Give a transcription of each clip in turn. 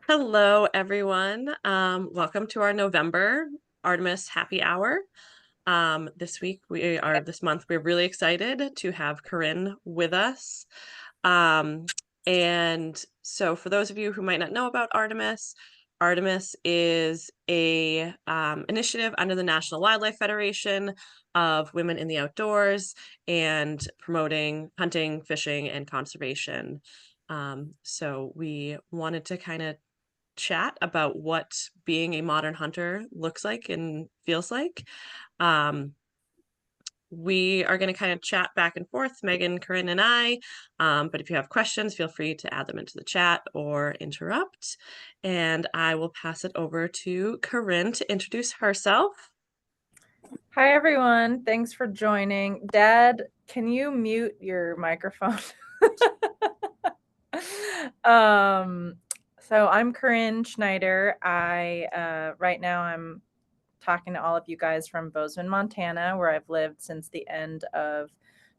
Hello, everyone. Welcome to our November Artemis Happy Hour. This month, we're really excited to have Corinne with us. Um, and so for those of you who might not know about Artemis, Artemis is a initiative under the National Wildlife Federation of women in the outdoors and promoting hunting, fishing, and conservation. So we wanted to kind of chat about what being a modern hunter looks like and feels like. Um, we are going to kind of chat back and forth, Megan, Corinne, and I. But if you have questions, feel free to add them into the chat or interrupt. And I will pass it over to Corinne to introduce herself. Hi, everyone. Thanks for joining. Dad, can you mute your microphone? um, so I'm Corinne Schneider. Right now I'm talking to all of you guys from Bozeman, Montana, where I've lived since the end of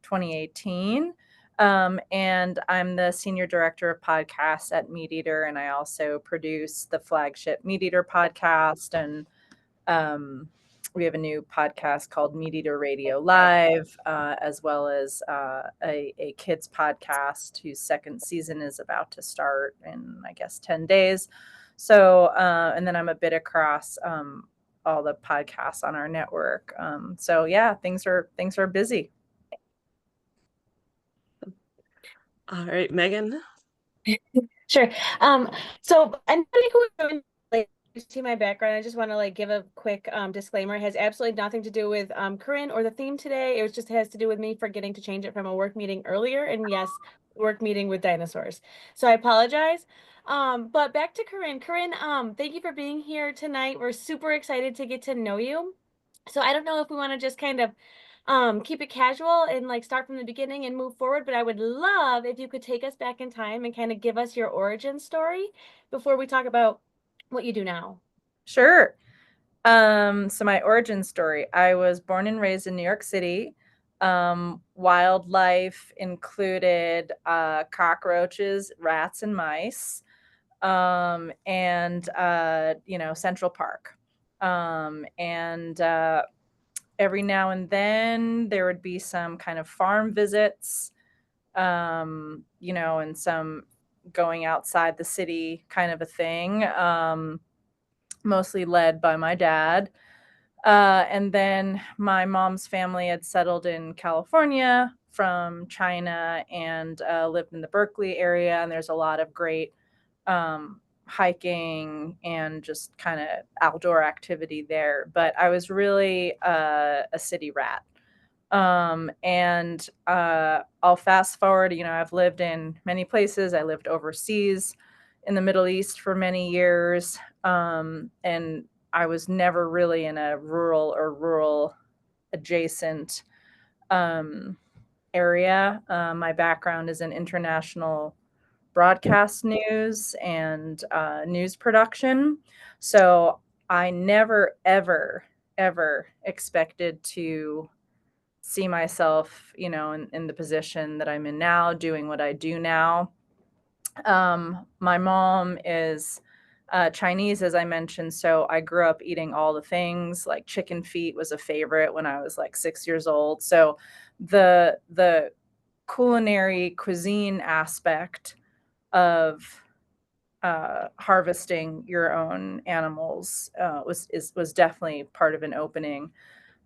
2018. And I'm the senior director of podcasts at Meat Eater, and I also produce the flagship Meat Eater podcast. And we have a new podcast called Meat Eater Radio Live, as well as a kids podcast whose second season is about to start in, I guess, 10 days. So, and then I'm a bit across all the podcasts on our network. So yeah, things are busy. All right, Megan. Sure. So anybody who like see my background, I just want to give a quick disclaimer. It has absolutely nothing to do with Corinne or the theme today. It just has to do with me forgetting to change it from a work meeting earlier. And yes, work meeting with dinosaurs. So I apologize. But back to Corinne. Corinne, thank you for being here tonight. We're super excited to get to know you. So I don't know if we want to just kind of keep it casual and start from the beginning and move forward, but I would love if you could take us back in time and kind of give us your origin story before we talk about what you do now. Sure. So my origin story, I was born and raised in New York City. Wildlife included cockroaches, rats, and mice, and Central Park. And every now and then there would be some kind of farm visits, and some going outside the city kind of a thing, mostly led by my dad. And then my mom's family had settled in California from China and lived in the Berkeley area. And there's a lot of great hiking and just kind of outdoor activity there. But I was really a city rat. And I'll fast forward, I've lived in many places. I lived overseas in the Middle East for many years. And I was never really in a rural adjacent area. My background is in international broadcast news and news production. So I never, ever expected to see myself, in the position that I'm in now, doing what I do now. My mom is Chinese, as I mentioned, so I grew up eating all the things. Like chicken feet was a favorite when I was like 6 years old. So the culinary cuisine aspect of harvesting your own animals was definitely part of an opening.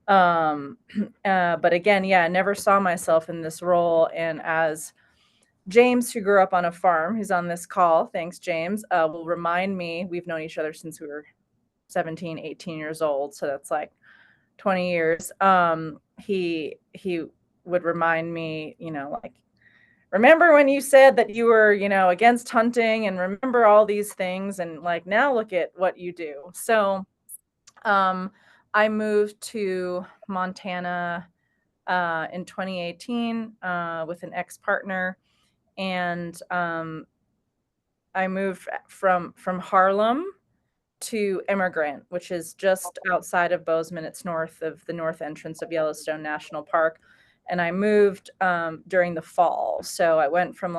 But again, yeah, I never saw myself in this role. And as James, who grew up on a farm, who's on this call, thanks, James, will remind me, we've known each other since we were 17, 18 years old. So that's like 20 years. He would remind me, remember when you said that you were, against hunting, and remember all these things, and now look at what you do. So I moved to Montana in 2018 with an ex-partner, and I moved from Harlem to Immigrant, which is just outside of Bozeman. It's north of the north entrance of Yellowstone National Park. And I moved during the fall. So I went from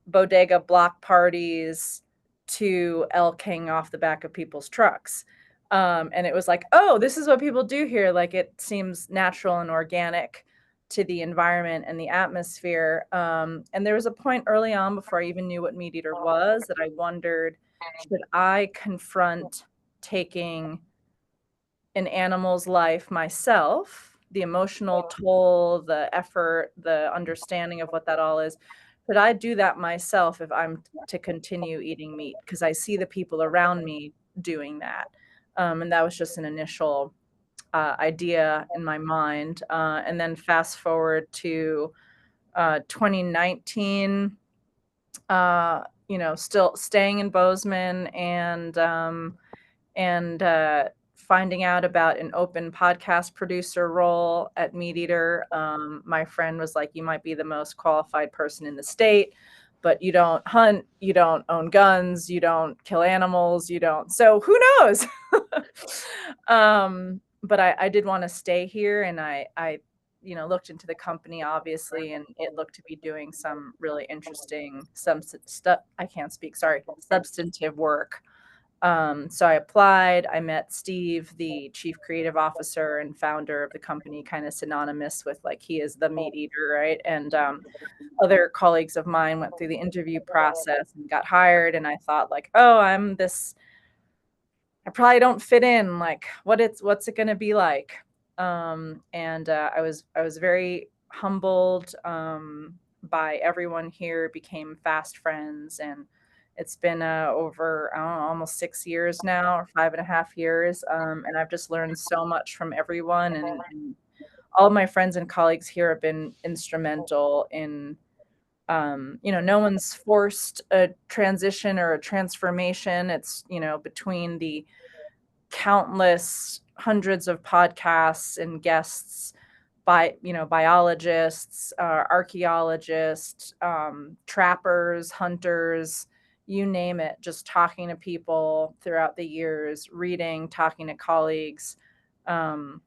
bodega block parties to elk hanging off the back of people's trucks. And it was like, oh, this is what people do here. Like, it seems natural and organic to the environment and the atmosphere. And there was a point early on, before I even knew what Meat Eater was, that I wondered, should I confront taking an animal's life myself, the emotional toll, the effort, the understanding of what that all is? Could I do that myself if I'm to continue eating meat? Because I see the people around me doing that. And that was just an initial idea in my mind. And then fast forward to 2019, still staying in Bozeman, and finding out about an open podcast producer role at Meat Eater. My friend was like, you might be the most qualified person in the state, but you don't hunt, you don't own guns, you don't kill animals, you don't. So who knows? But I did want to stay here, and I looked into the company, obviously, and it looked to be doing some really interesting substantive work. So I applied. I met Steve, the chief creative officer and founder of the company, kind of synonymous with, like, he is the meat eater, right? And other colleagues of mine went through the interview process and got hired. And I thought, like, oh, I probably don't fit in. Like, what's it going to be like? And I was very humbled by everyone here. Became fast friends, and it's been over, I don't know, almost 6 years now, or 5.5 years. And I've just learned so much from everyone, and all of my friends and colleagues here have been instrumental in, no one's forced a transition or a transformation. It's, between the countless hundreds of podcasts and guests by, biologists, archaeologists, trappers, hunters, you name it, just talking to people throughout the years, reading, talking to colleagues, and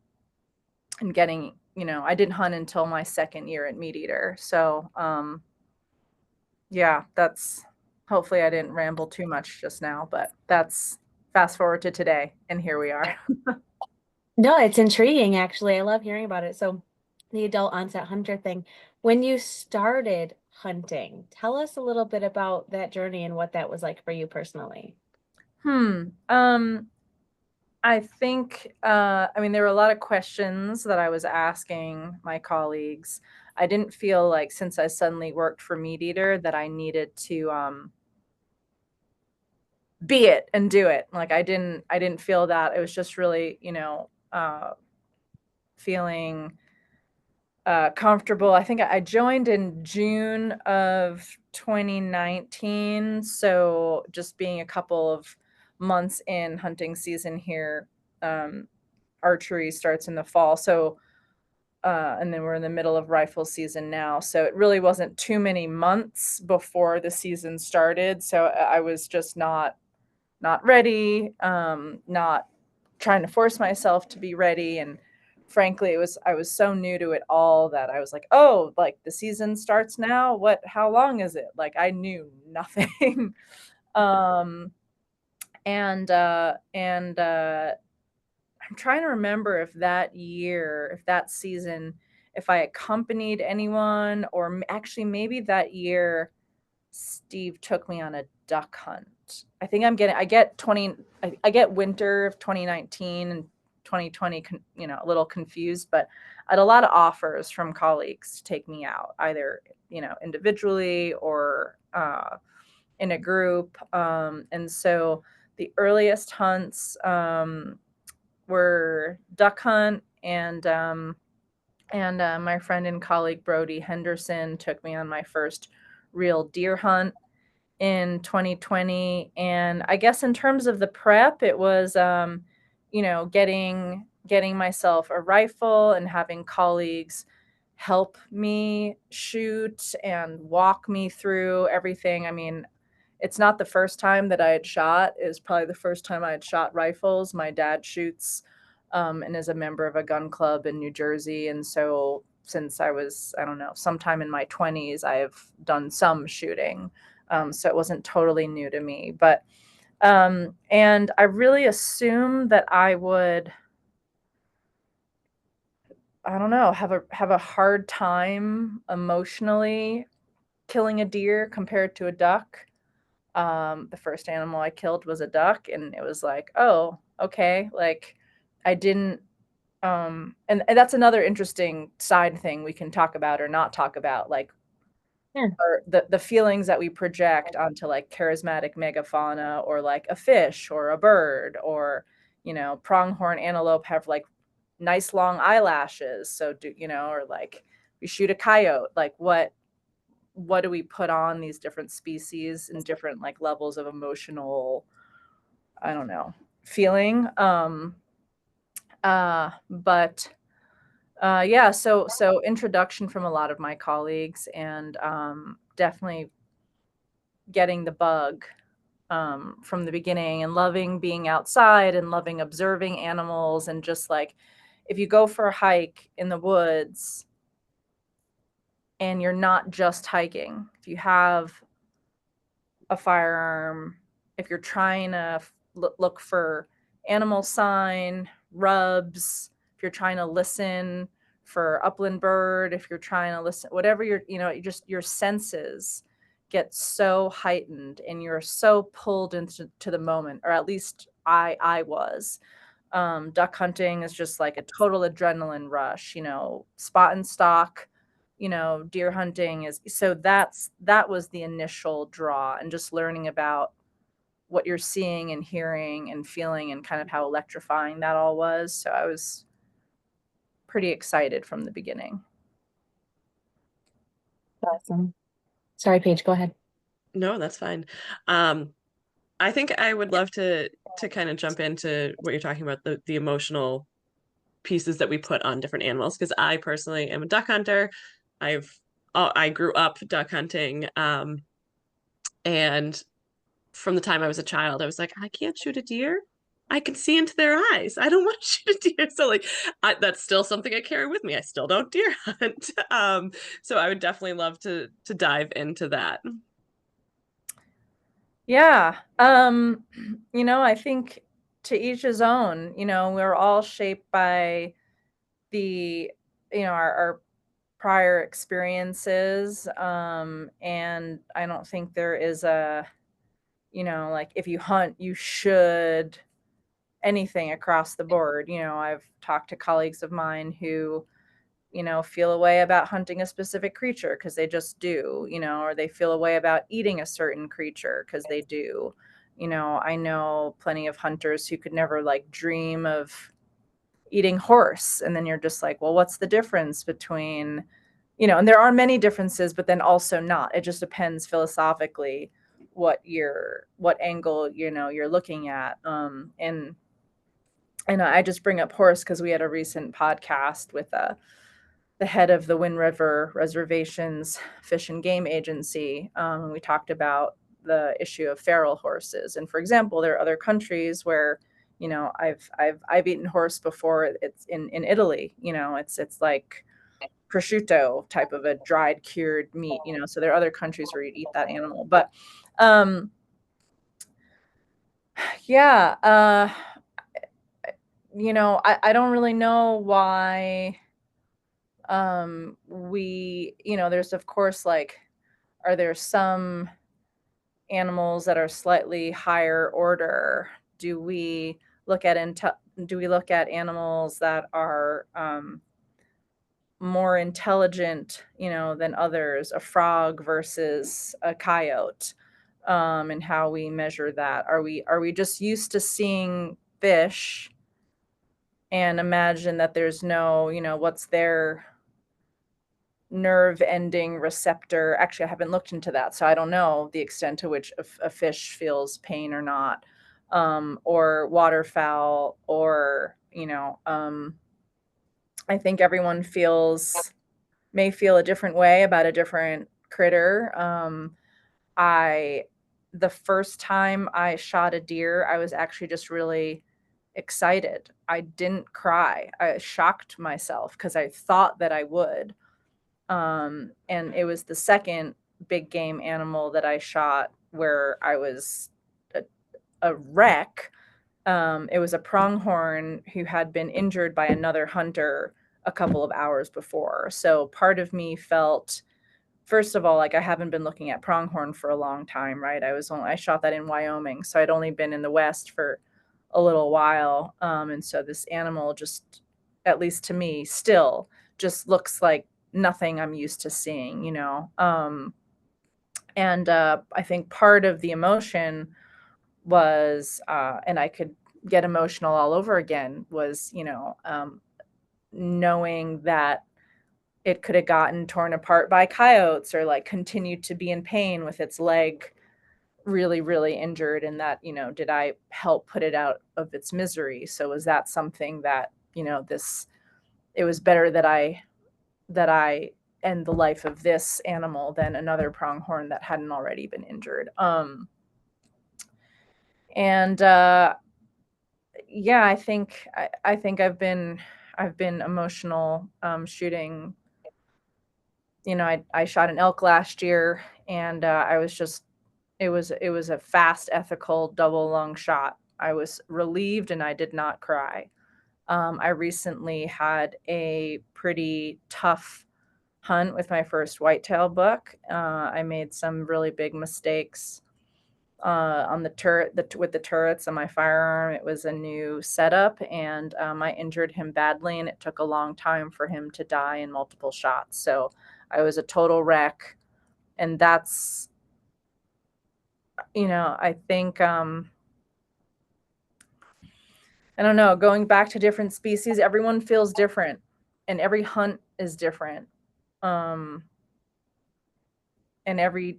getting, I didn't hunt until my second year at Meat Eater. So, yeah, hopefully I didn't ramble too much just now, but that's fast forward to today, and here we are. No, it's intriguing, actually. I love hearing about it. So, the adult onset hunter thing, when you started hunting, tell us a little bit about that journey and what that was like for you personally. I think, there were a lot of questions that I was asking my colleagues. I didn't feel like, since I suddenly worked for Meat Eater, that I needed to be it and do it. Like, I didn't feel that. It was just really, feeling comfortable. I think I joined in June of 2019. So just being a couple of months in hunting season here, archery starts in the fall. So, and then we're in the middle of rifle season now. So it really wasn't too many months before the season started. So I was just not ready, not trying to force myself to be ready. And frankly, I was so new to it all that I was like, oh, like, the season starts now. How long is it? Like, I knew nothing. And I'm trying to remember if that season, if I accompanied anyone, or actually maybe that year Steve took me on a duck hunt. I think I get winter of 2019 and 2020, a little confused, but I had a lot of offers from colleagues to take me out, either, individually or in a group. And so the earliest hunts were duck hunt, and my friend and colleague Brody Henderson took me on my first real deer hunt in 2020. And I guess in terms of the prep, it was, getting myself a rifle and having colleagues help me shoot and walk me through everything. I mean, it's not the first time that I had shot. It was probably the first time I had shot rifles. My dad shoots, and is a member of a gun club in New Jersey. And so since I was, I don't know, sometime in my 20s, I have done some shooting. So it wasn't totally new to me, but and I really assumed that I would, I don't know, have a hard time emotionally killing a deer compared to a duck. The first animal I killed was a duck, and it was like, oh, okay. Like I didn't, and that's another interesting side thing we can talk about or not talk about, like Yeah. or the feelings that we project onto like charismatic megafauna or like a fish or a bird or, pronghorn antelope have like nice long eyelashes. So or like we shoot a coyote, like what do we put on these different species and different like levels of emotional, I don't know, feeling. But yeah, so introduction from a lot of my colleagues, and definitely getting the bug from the beginning, and loving being outside and loving observing animals, and just like if you go for a hike in the woods and you're not just hiking, if you have a firearm, if you're trying to look for animal sign, rubs, if you're trying to listen for upland bird, if you're trying to listen, whatever your senses get so heightened and you're so pulled into the moment, or at least I was. Duck hunting is just like a total adrenaline rush, spot and stalk, deer hunting is, so that was the initial draw, and just learning about what you're seeing and hearing and feeling and kind of how electrifying that all was. So I was pretty excited from the beginning. Awesome. Sorry, Paige, go ahead. No, that's fine. I think I would love to kind of jump into what you're talking about, the emotional pieces that we put on different animals, because I personally am a duck hunter. I grew up duck hunting, and from the time I was a child, I was like, I can't shoot a deer. I can see into their eyes. I don't want to shoot a deer. So like that's still something I carry with me. I still don't deer hunt. So I would definitely love to dive into that. Yeah. I think to each his own. We're all shaped by the, our prior experiences. And I don't think there is a, like if you hunt, you should anything across the board. I've talked to colleagues of mine who, feel a way about hunting a specific creature because they just do, or they feel a way about eating a certain creature because they do. I know plenty of hunters who could never like dream of eating horse. And then you're just like, well, what's the difference between, and there are many differences, but then also not. It just depends philosophically what angle, you're looking at. And I just bring up horse because we had a recent podcast with the head of the Wind River Reservations Fish and Game Agency. And we talked about the issue of feral horses. And for example, there are other countries where, I've eaten horse before. It's in Italy. It's like prosciutto type of a dried cured meat. So there are other countries where you eat that animal. But yeah, I don't really know why there's of course like, are there some animals that are slightly higher order? Do we look at animals that are more intelligent, than others, a frog versus a coyote, and how we measure that? Are we just used to seeing fish and imagine that there's no, what's their nerve ending receptor? Actually, I haven't looked into that, so I don't know the extent to which a fish feels pain or not, or waterfowl, or I think everyone may feel a different way about a different critter. I The first time I shot a deer, I was actually just really excited. I didn't cry. I shocked myself because I thought that I would. And it was the second big game animal that I shot where I was a wreck. It was a pronghorn who had been injured by another hunter a couple of hours before. So part of me felt, first of all, like I haven't been looking at pronghorn for a long time, right? I shot that in Wyoming, so I'd only been in the West for a little while, and so this animal just, at least to me, still just looks like nothing I'm used to seeing, you know. And I think part of the emotion was, and I could get emotional all over again, was, you know, knowing that it could have gotten torn apart by coyotes or like continued to be in pain with its leg really, really injured. And that, you know, did I help put it out of its misery? So was that something that, you know, it was better that I end the life of this animal than another pronghorn that hadn't already been injured. And yeah, I think I've been emotional shooting. You know, I shot an elk last year, and I was just, it was a fast, ethical double lung shot. I was relieved, and I did not cry. I recently had a pretty tough hunt with my first whitetail buck. I made some really big mistakes on the turret, with the turrets on my firearm. It was a new setup, and I injured him badly, and it took a long time for him to die in multiple shots. So I was a total wreck, and that's, you know, I think I don't know, going back to different species, everyone feels different, and every hunt is different. Um, and every,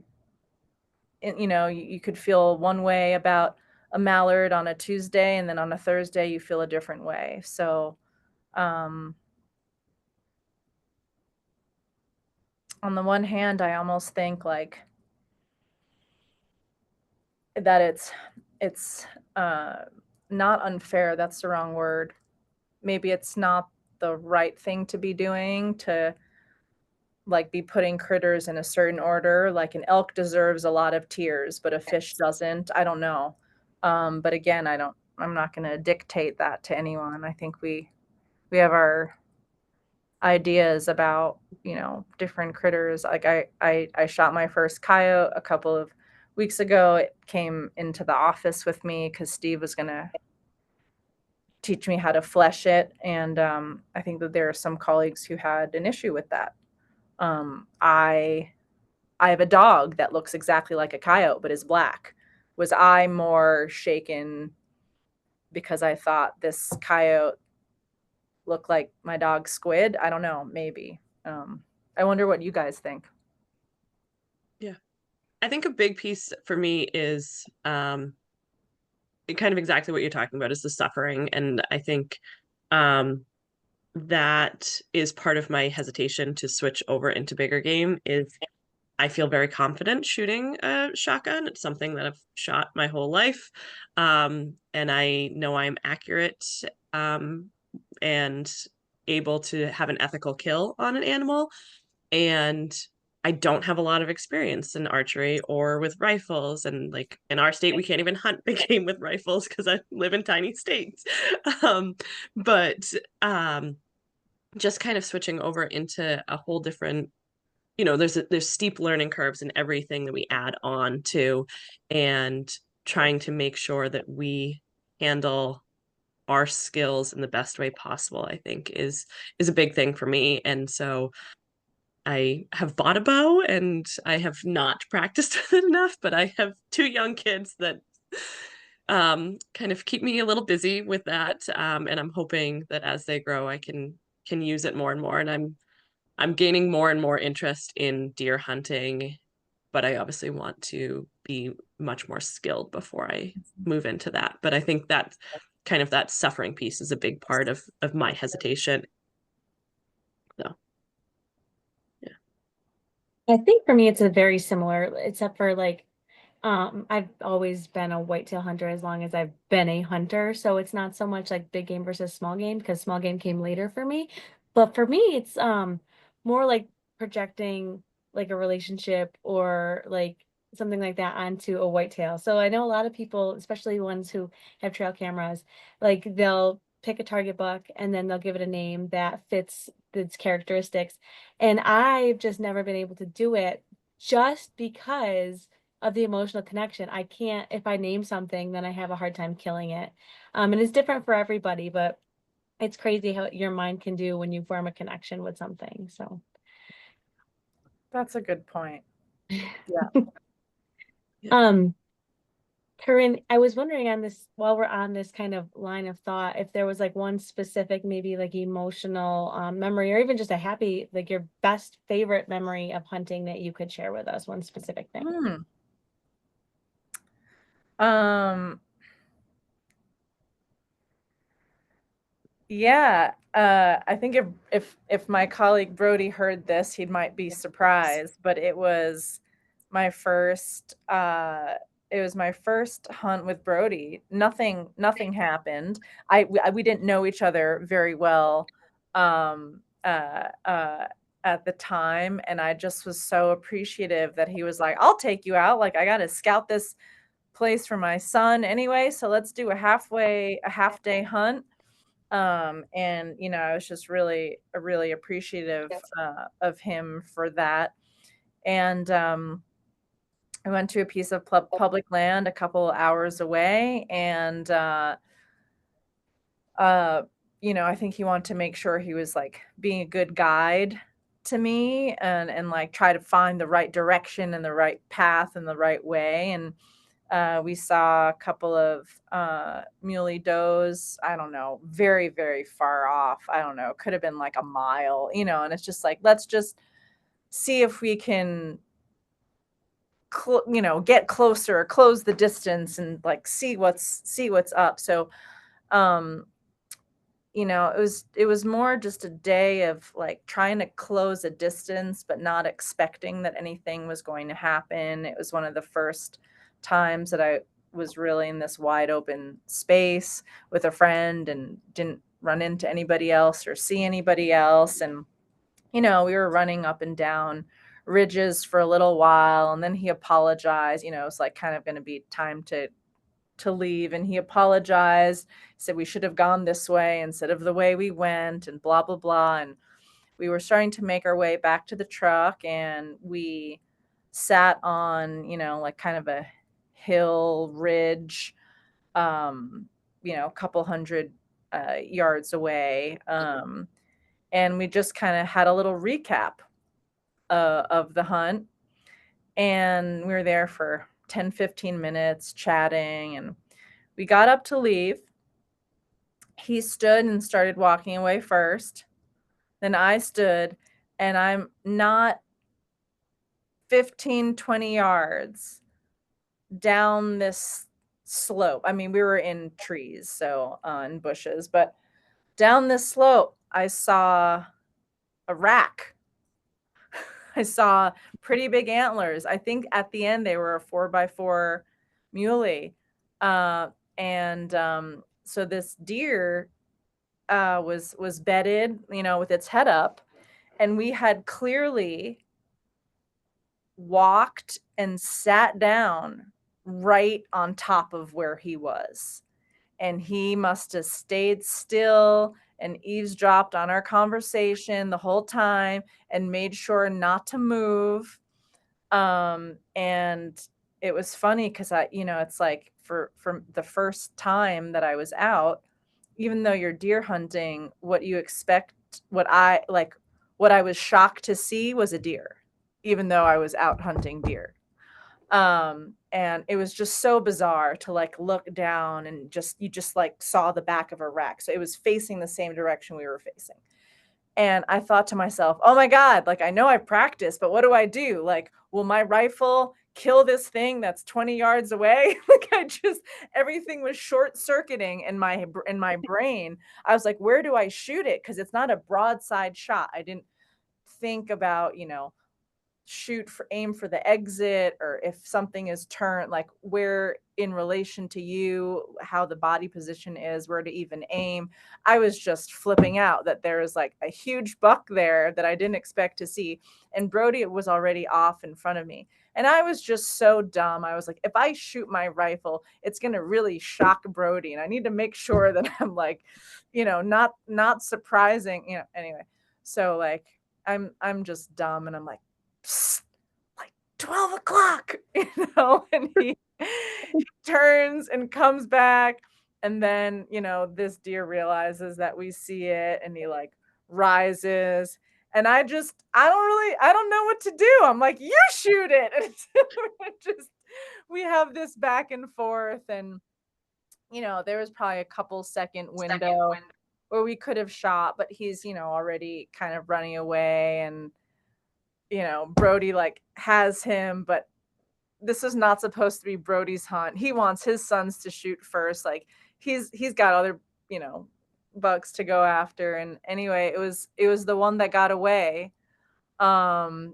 you know, you could feel one way about a mallard on a Tuesday, and then on a Thursday you feel a different way. So um, on the one hand, I almost think like that it's not unfair. That's the wrong word. Maybe it's not the right thing to be doing, to like be putting critters in a certain order. Like an elk deserves a lot of tears, but a fish doesn't. I don't know. But again, I'm not going to dictate that to anyone. I think we have our ideas about, you know, different critters. Like I shot my first coyote a couple of weeks ago. It came into the office with me because Steve was going to teach me how to flesh it. And I think that there are some colleagues who had an issue with that. I have a dog that looks exactly like a coyote but is black. Was I more shaken because I thought this coyote looked like my dog Squid? I don't know, maybe. I wonder what you guys think. Yeah. I think a big piece for me is kind of exactly what you're talking about, is the suffering. And I think that is part of my hesitation to switch over into bigger game. Is I feel very confident shooting a shotgun. It's something that I've shot my whole life. And I know I'm accurate and able to have an ethical kill on an animal. And I don't have a lot of experience in archery or with rifles. And like in our state, we can't even hunt big game with rifles because I live in tiny states. Um, but just kind of switching over into a whole different, you know, there's steep learning curves in everything that we add on to, and trying to make sure that we handle our skills in the best way possible, I think is a big thing for me. And so I have bought a bow and I have not practiced with it enough, but I have two young kids that kind of keep me a little busy with that. And I'm hoping that as they grow, I can use it more and more. And I'm gaining more and more interest in deer hunting, but I obviously want to be much more skilled before I move into that. But I think that kind of that suffering piece is a big part of my hesitation. So yeah. I think for me it's a very similar, except for like I've always been a whitetail hunter as long as I've been a hunter. So it's not so much like big game versus small game because small game came later for me. But for me, it's more like projecting like a relationship or like something like that onto a whitetail. So I know a lot of people, especially ones who have trail cameras, like they'll pick a target buck and then they'll give it a name that fits its characteristics. And I've just never been able to do it just because of the emotional connection. I can't, if I name something, then I have a hard time killing it. And it's different for everybody, but it's crazy how your mind can do when you form a connection with something. So That's a good point. um Corinne, I was wondering on this, while we're on this kind of line of thought, if there was like one specific, maybe like emotional memory, or even just a happy, like your best favorite memory of hunting that you could share with us, one specific thing. Um, yeah, I think if my colleague Brody heard this, he might be surprised, but my first it was my first hunt with Brody. Nothing happened. We didn't know each other very well um uh uh at the time, and I just was so appreciative that he was like, "I'll take you out. Like, I got to scout this place for my son anyway, so let's do a half day hunt." And I was just really appreciative of him for that. And I went to a piece of public land a couple hours away, and uh, I think he wanted to make sure he was like being a good guide to me, and like try to find the right direction and the right path and the right way. And we saw a couple of muley does. I don't know, very, very far off. I don't know, could have been like a mile, and it's just like, let's just see if we can, get closer, close the distance, and like see what's up. So, um, it was more just a day of like trying to close a distance, but not expecting that anything was going to happen. It was one of the first times that I was really in this wide open space with a friend and didn't run into anybody else or see anybody else. And, we were running up and down ridges for a little while, and then he apologized. It's like kind of going to be time to leave, and he apologized, said we should have gone this way instead of the way we went, and blah blah blah. And we were starting to make our way back to the truck, and we sat on like kind of a hill ridge, a couple hundred yards away, and we just kind of had a little recap of the hunt. And we were there for 10-15 minutes chatting, and we got up to leave. He stood and started walking away first. Then I stood, and I'm not 15-20 yards down this slope. I mean, we were in trees, so in bushes, but down this slope, I saw a rack. I saw pretty big antlers. I think at the end they were a 4x4 muley. And so this deer was bedded, with its head up, and we had clearly walked and sat down right on top of where he was. And he must have stayed still and eavesdropped on our conversation the whole time and made sure not to move. And it was funny because it's like for the first time that I was out, even though you're deer hunting, what you expect, what I was shocked to see was a deer, even though I was out hunting deer. And it was just so bizarre to like look down and you just like saw the back of a rack. So it was facing the same direction we were facing. And I thought to myself, oh my God, like I know I practiced, but what do I do? Like, will my rifle kill this thing that's 20 yards away? Everything was short circuiting in my brain. I was like, where do I shoot it? Because it's not a broadside shot. I didn't think about, aim for the exit, or if something is turned, like where in relation to you, how the body position is, where to even aim. I was just flipping out that there was like a huge buck there that I didn't expect to see. And Brody was already off in front of me. And I was just so dumb. I was like, if I shoot my rifle, it's going to really shock Brody. And I need to make sure that I'm like, not surprising, anyway. So like, I'm just dumb, and I'm like, like 12 o'clock, and he turns and comes back. And then, this deer realizes that we see it, and he like rises. And I don't know what to do. I'm like, you shoot it. And we have this back and forth. And, there was probably a couple second window where we could have shot, but he's, already kind of running away. And, Brody like has him, but this is not supposed to be Brody's hunt. He wants his sons to shoot first. Like he's got other, bucks to go after. And anyway, it was the one that got away. And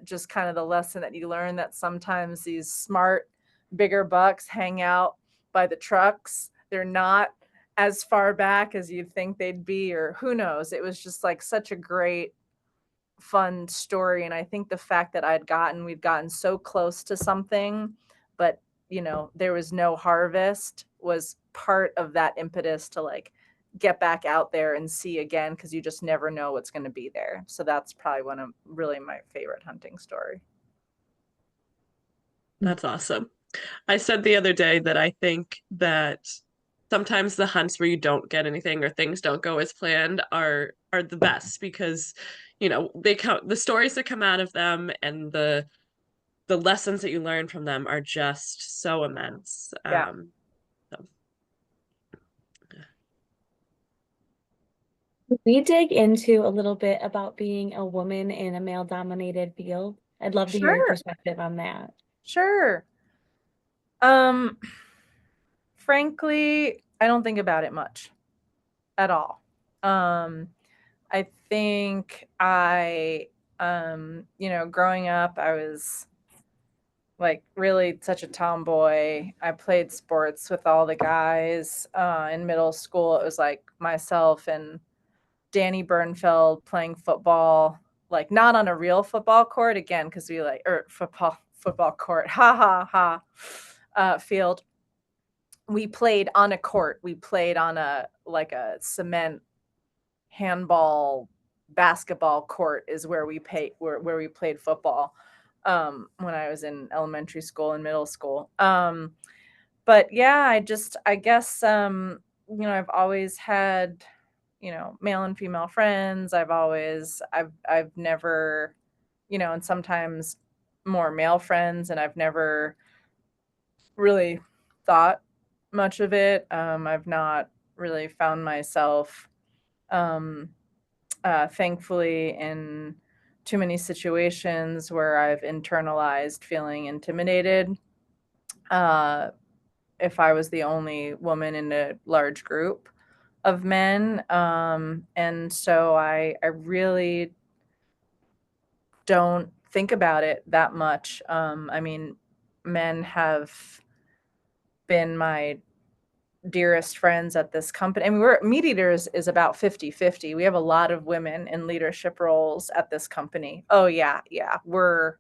just kind of the lesson that you learn, that sometimes these smart, bigger bucks hang out by the trucks. They're not as far back as you'd think they'd be, or who knows. It was just like such a great, fun story. And I think the fact that we'd gotten so close to something, but there was no harvest, was part of that impetus to like get back out there and see again, because you just never know what's going to be there. So that's probably one of really my favorite hunting story. That's awesome. I said the other day that I think that sometimes the hunts where you don't get anything or things don't go as planned are the best, because the stories that come out of them, and the lessons that you learn from them are just so immense. Yeah. So. We dig into a little bit about being a woman in a male-dominated field. I'd love to hear your Sure. perspective on that. Sure. Frankly, I don't think about it much at all. I think growing up, I was like really such a tomboy. I played sports with all the guys. In middle school, it was like myself and Danny Bernfeld playing football, like not on a real football court again, because football court, field. We played on a court. We played on a cement handball basketball court is where we played football when I was in elementary school and middle school. But yeah, I guess I've always had male and female friends. I've never, and sometimes more male friends, and I've never really thought much of it. I've not really found myself, thankfully, in too many situations where I've internalized feeling intimidated. If I was the only woman in a large group of men. And so I really don't think about it that much. I mean, men have been my dearest friends at this company. I mean, Meat Eaters is about 50-50. We have a lot of women in leadership roles at this company. Oh yeah. We're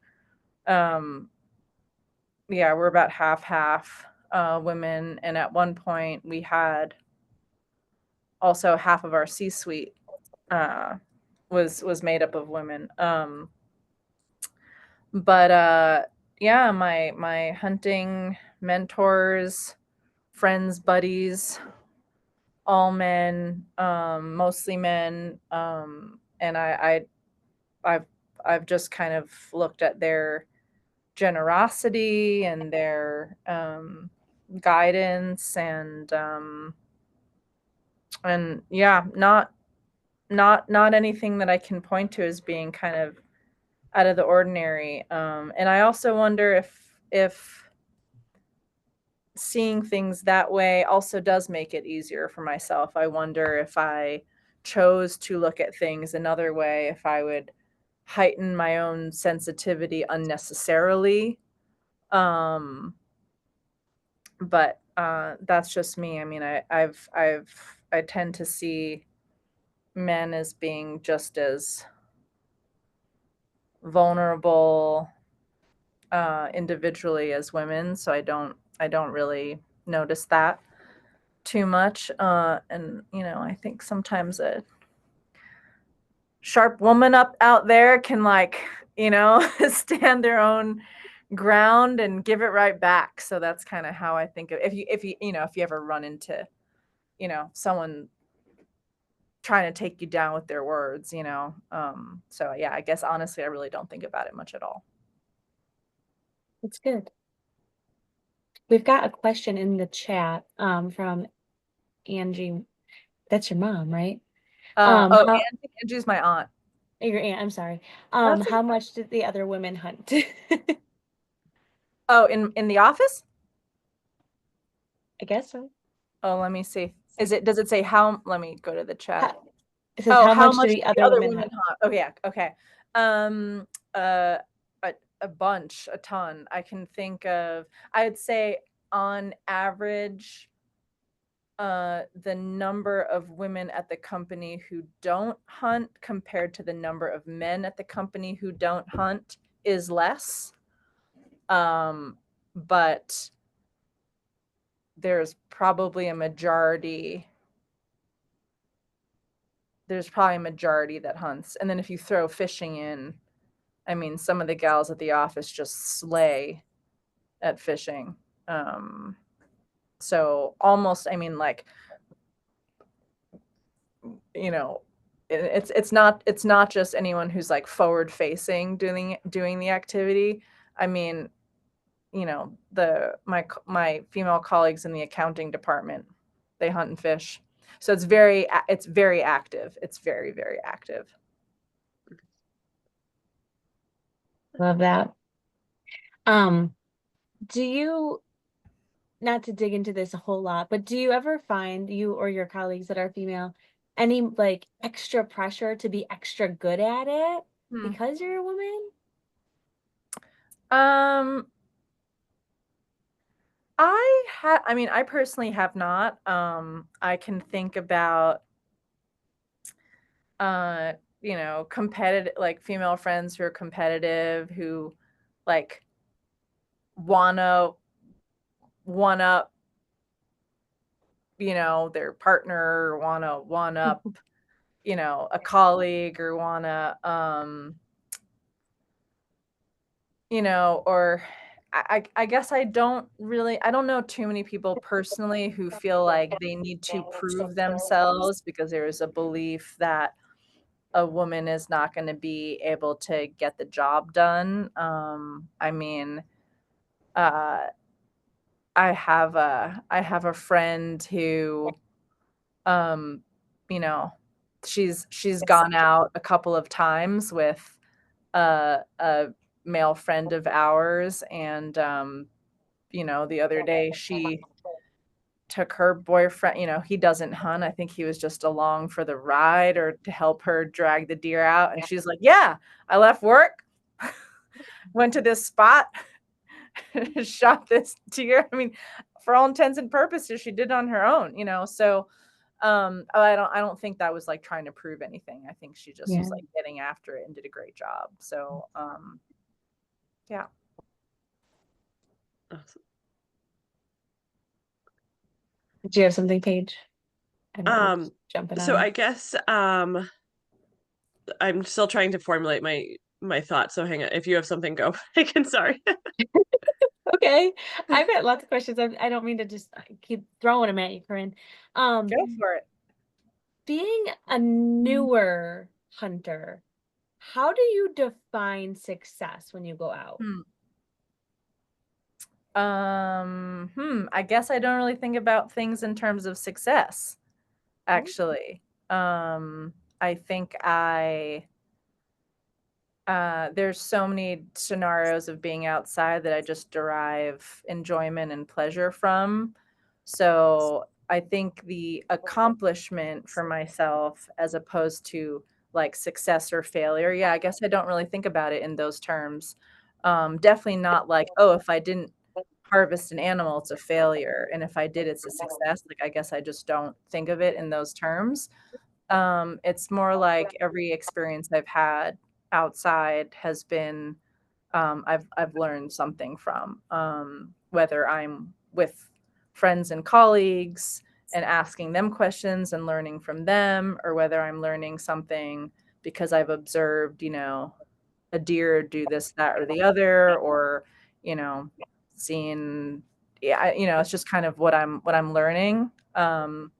about half women. And at one point we had also half of our C-suite was made up of women. Yeah, my hunting mentors, friends, buddies, all men, mostly men. And I've just kind of looked at their generosity and their guidance, and yeah, not anything that I can point to as being kind of out of the ordinary. And I also wonder if seeing things that way also does make it easier for myself. I wonder if I chose to look at things another way, if I would heighten my own sensitivity unnecessarily. But that's just me. I mean, I tend to see men as being just as vulnerable individually as women, so I don't really notice that too much. And I think sometimes a sharp woman up out there can stand their own ground and give it right back. So that's kind of how I think of if you ever run into someone trying to take you down with their words. So yeah, I guess honestly I really don't think about it much at all. It's good. We've got a question in the chat from Angie. That's your mom, right? Angie's my aunt. Your aunt, I'm sorry. That's How much did the other women hunt? Oh, in the office? I guess so. Oh, let me see. Does it say how? Let me go to the chat. It says, how much do the do other women hunt? hunt? Oh yeah, okay. A bunch, a ton. I can think of, I'd say on average, the number of women at the company who don't hunt compared to the number of men at the company who don't hunt is less. But there's probably a majority that hunts. And then if you throw fishing in, I mean, some of the gals at the office just slay at fishing. So almost, I mean, like, it's not just anyone who's like forward facing doing the activity. I mean, my female colleagues in the accounting department, they hunt and fish. So it's very active. It's very, very active. Love that. Do you, not to dig into this a whole lot, but do you ever find, you or your colleagues that are female, any like extra pressure to be extra good at it because you're a woman? I personally have not. I can think about competitive, like female friends who are competitive, who like wanna one up their partner, or wanna one up a colleague, or wanna or I guess I don't know too many people personally who feel like they need to prove themselves because there is a belief that a woman is not going to be able to get the job done. I mean, I have a friend who, you know, she's gone out a couple of times with a male friend of ours, and the other day she took her boyfriend. He doesn't hunt. I think he was just along for the ride or to help her drag the deer out. And she's like, yeah, I left work, went to this spot, shot this deer. I mean, for all intents and purposes, she did it on her own, so I don't think that was like trying to prove anything. I think she just was like getting after it and did a great job. So yeah. Awesome. Do you have something, Paige? Jumping so on. I guess I'm still trying to formulate my thoughts. So hang on. If you have something, go. I can. Sorry. Okay, I've got lots of questions. I don't mean to just keep throwing them at you, Corinne. Go for it. Being a newer hunter, how do you define success when you go out? I guess I don't really think about things in terms of success, actually. I think there's so many scenarios of being outside that I just derive enjoyment and pleasure from. So I think the accomplishment for myself, as opposed to like success or failure. Yeah, I guess I don't really think about it in those terms. Definitely not like, oh, if I didn't harvest an animal, it's a failure, and if I did, it's a success. Like, I guess I just don't think of it in those terms. It's more like every experience I've had outside has been, I've learned something from, whether I'm with friends and colleagues and asking them questions and learning from them, or whether I'm learning something because I've observed, a deer do this, that, or the other, or, you know, seeing, yeah, it's just kind of what I'm learning. And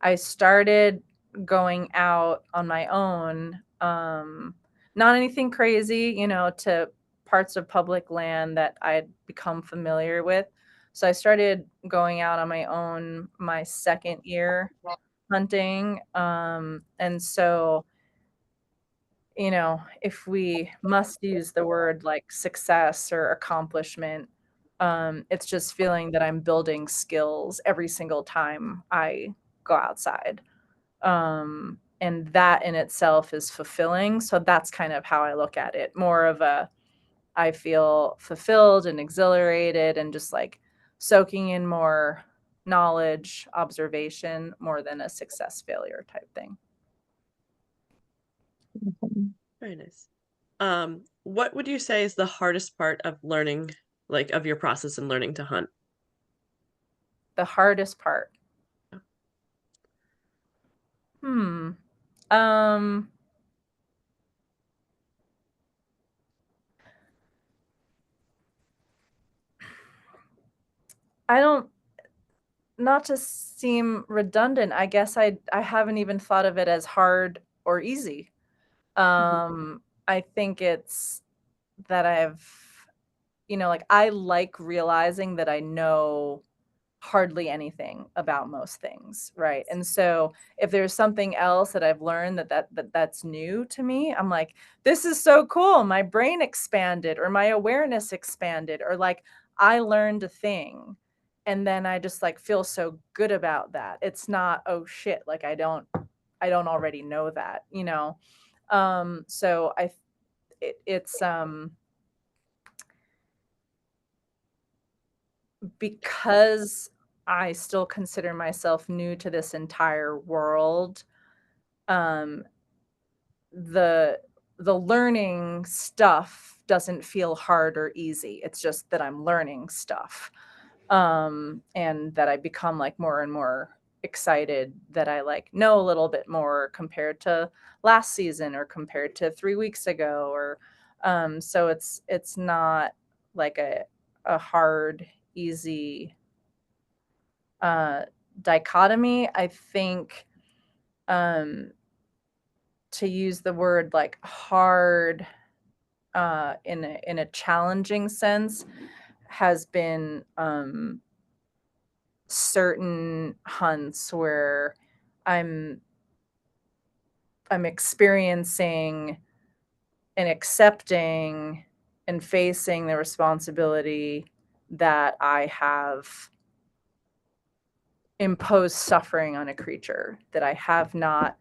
I started going out on my own, not anything crazy, to parts of public land that I'd become familiar with. So I started going out on my own my second year hunting. And so, if we must use the word like success or accomplishment, it's just feeling that I'm building skills every single time I go outside. And that in itself is fulfilling. So that's kind of how I look at it. More of I feel fulfilled and exhilarated and just like soaking in more knowledge, observation, more than a success failure type thing. Very nice. What would you say is the hardest part of learning, like of your process in learning to hunt? The hardest part. Hmm. Um, I don't, not to seem redundant, I guess I haven't even thought of it as hard or easy. Mhm. I think it's that like I like realizing that I know hardly anything about most things, right? And so if there's something else that I've learned that's new to me, I'm like, this is so cool. My brain expanded, or my awareness expanded, or like I learned a thing. And then I just like feel so good about that. It's not, oh shit, like I don't already know that. So it's because I still consider myself new to this entire world. um, the the learning stuff doesn't feel hard or easy. It's just that I'm learning stuff, and that I become like more and more excited that I like know a little bit more compared to last season or compared to 3 weeks ago, or so it's not like a hard, easy uh, dichotomy. I think, um, to use the word like hard, in a challenging sense, has been, certain hunts where I'm I'm experiencing and accepting and facing the responsibility that I have imposed suffering on a creature that I have not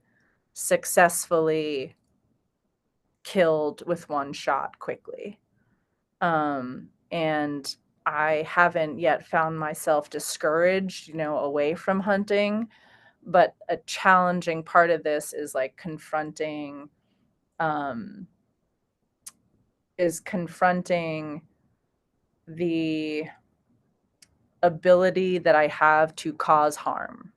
successfully killed with one shot quickly. And I haven't yet found myself discouraged, away from hunting. But a challenging part of this is like um, confronting the ability that I have to cause harm.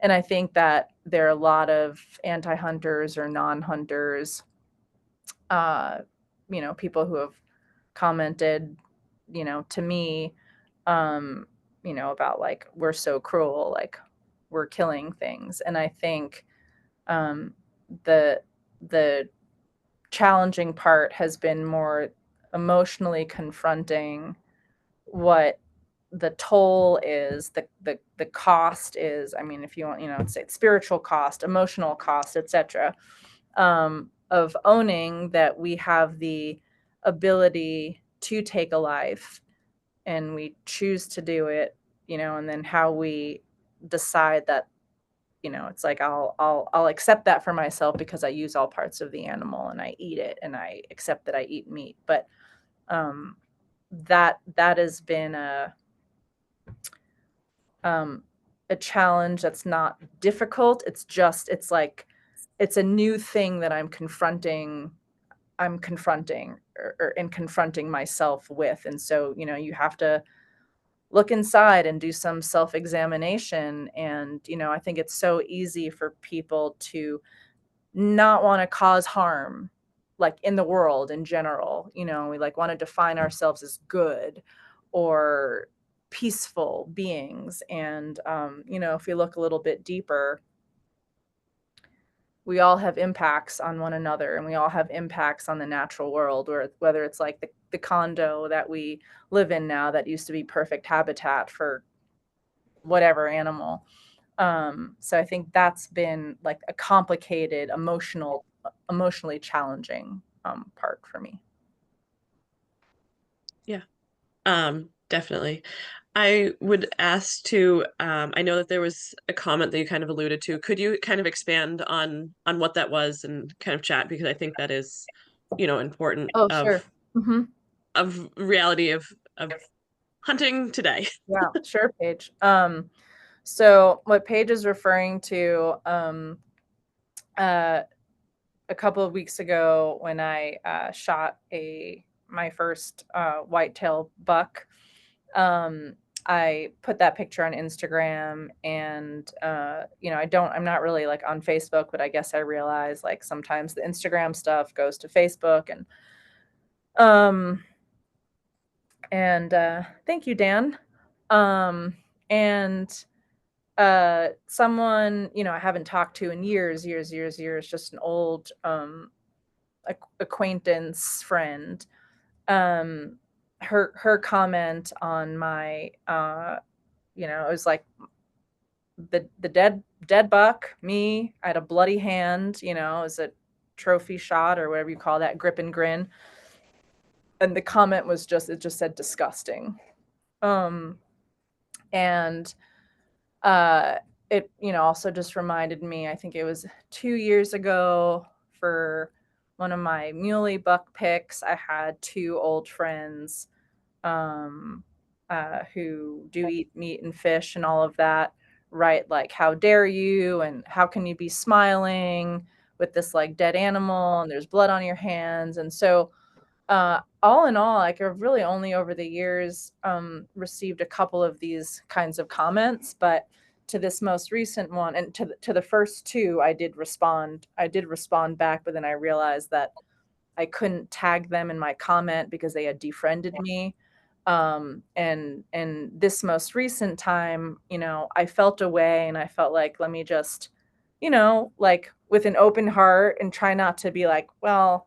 And I think that there are a lot of anti-hunters or non-hunters, uh, people who have commented, to me, um, about like, we're so cruel, like we're killing things. And I think, um, the the challenging part has been more emotionally confronting what the toll is, the cost is. I mean, if you want, say spiritual cost, emotional cost, etc., of owning that we have the ability to take a life and we choose to do it, and then how we decide that it's like I'll accept that for myself because I use all parts of the animal and I eat it and I accept that I eat meat. But that has been a challenge that's not difficult. It's like it's a new thing that I'm confronting and confronting myself with. And so, you have to look inside and do some self-examination. And, I think it's so easy for people to not want to cause harm, like in the world in general. We like want to define ourselves as good or peaceful beings. And, if we look a little bit deeper, we all have impacts on one another and we all have impacts on the natural world, or whether it's like the condo that we live in now that used to be perfect habitat for whatever animal. So I think that's been like a complicated, emotionally challenging part for me. Yeah, definitely. I would ask to, I know that there was a comment that you kind of alluded to. Could you kind of expand on what that was and kind of chat? Because I think that is, important Oh, sure. Mm-hmm. of reality of hunting today. Yeah, sure, Paige. So what Paige is referring to, a couple of weeks ago when I shot my first whitetail buck, I put that picture on Instagram, and I'm not really like on Facebook, but I guess I realize like sometimes the Instagram stuff goes to Facebook, um and thank you, Dan. And someone I haven't talked to in years, just an old acquaintance friend, her comment on my it was like the dead buck, me, I had a bloody hand, it was a trophy shot or whatever you call that, grip and grin. And the comment was it just said disgusting. And it also just reminded me, I think it was 2 years ago, for one of my muley buck picks, I had two old friends who do eat meat and fish and all of that, right? Like, how dare you, and how can you be smiling with this like dead animal and there's blood on your hands? And so all in all, like, I've really only over the years received a couple of these kinds of comments, but to this most recent one, and to the first two, I did respond back, but then I realized that I couldn't tag them in my comment because they had defriended me. And this most recent time, I felt away, and I felt like, let me just, like, with an open heart, and try not to be like, well,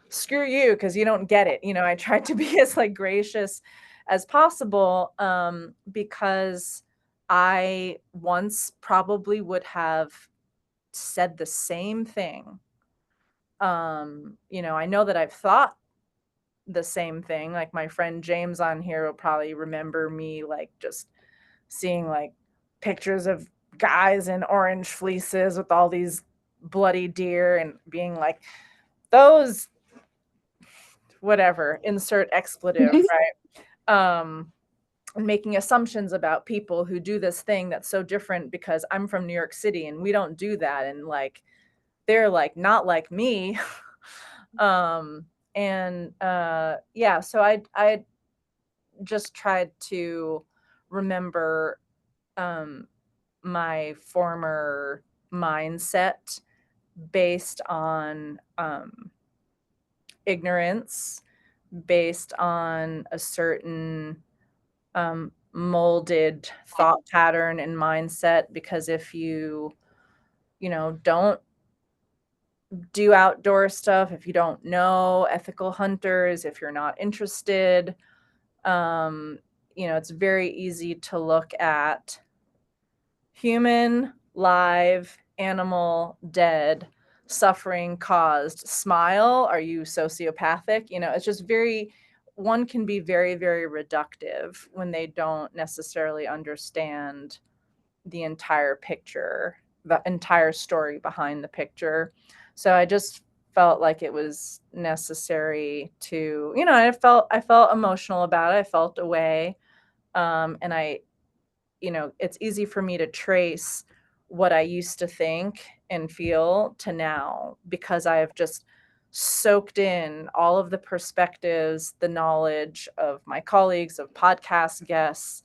screw you because you don't get it. I tried to be as like gracious as possible, because I once probably would have said the same thing. I know that I've thought the same thing. Like, my friend James on here will probably remember me like just seeing like pictures of guys in orange fleeces with all these bloody deer and being like, those, whatever, insert expletive, right? And making assumptions about people who do this thing that's so different because I'm from New York City and we don't do that, and like they're like not like me. And yeah, so I just tried to remember my former mindset based on ignorance, based on a certain molded thought pattern and mindset. Because if you don't do outdoor stuff, if you don't know ethical hunters, if you're not interested, it's very easy to look at human, live, animal, dead, suffering caused, smile, are you sociopathic? It's just one can be very, very reductive when they don't necessarily understand the entire picture. the entire story behind the picture. So I just felt like it was necessary to, I felt emotional about it. I felt a way. And it's easy for me to trace what I used to think and feel to now, because I have just soaked in all of the perspectives, the knowledge of my colleagues, of podcast guests,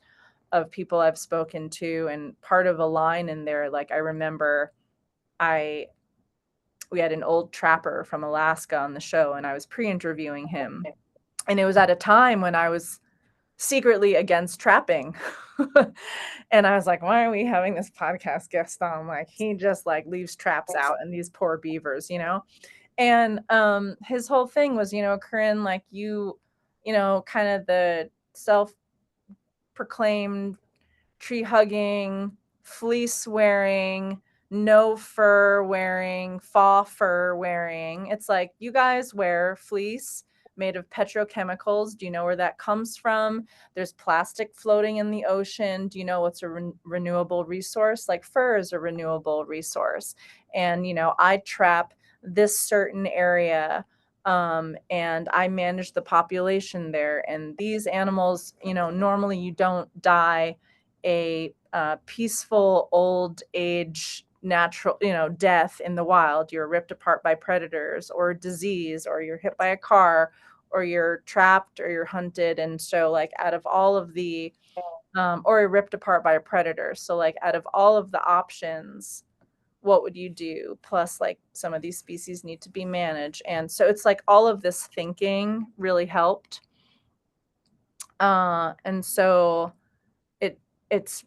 of people I've spoken to. And part of a line in there, like, I remember I we had an old trapper from Alaska on the show, and I was pre-interviewing him. And it was at a time when I was secretly against trapping. And I was like, why are we having this podcast guest on? Like, he just like leaves traps out and these poor beavers, And his whole thing was, Corinne, like, kind of the self-proclaimed tree hugging, fleece wearing, no fur wearing, faux fur wearing. It's like, you guys wear fleece made of petrochemicals. Do you know where that comes from? There's plastic floating in the ocean. Do you know what's a renewable resource? Like, fur is a renewable resource. And, I trap this certain area, and I manage the population there. And these animals, normally you don't die a peaceful old age natural death in the wild. You're ripped apart by predators or disease, or you're hit by a car, or you're trapped, or you're hunted. And so, like, out of all of the or you're ripped apart by a predator. So, like, out of all of the options, what would you do? Plus, like, some of these species need to be managed. And so it's like all of this thinking really helped. And so it's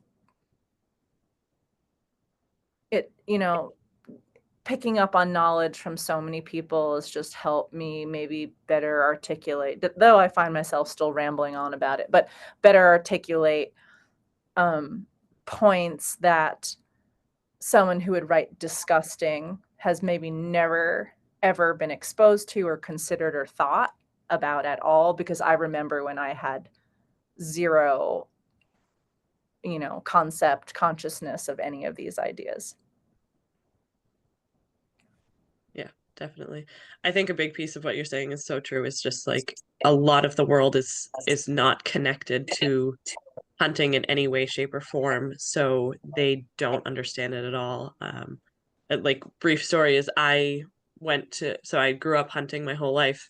picking up on knowledge from so many people has just helped me maybe better articulate, though I find myself still rambling on about it, but better articulate points that someone who would write disgusting has maybe never ever been exposed to or considered or thought about at all. Because I remember when I had zero consciousness of any of these ideas. Yeah, definitely. I think a big piece of what you're saying is so true. It's just like a lot of the world is not connected to hunting in any way, shape, or form, so they don't understand it at all. Like, brief story is I grew up hunting my whole life,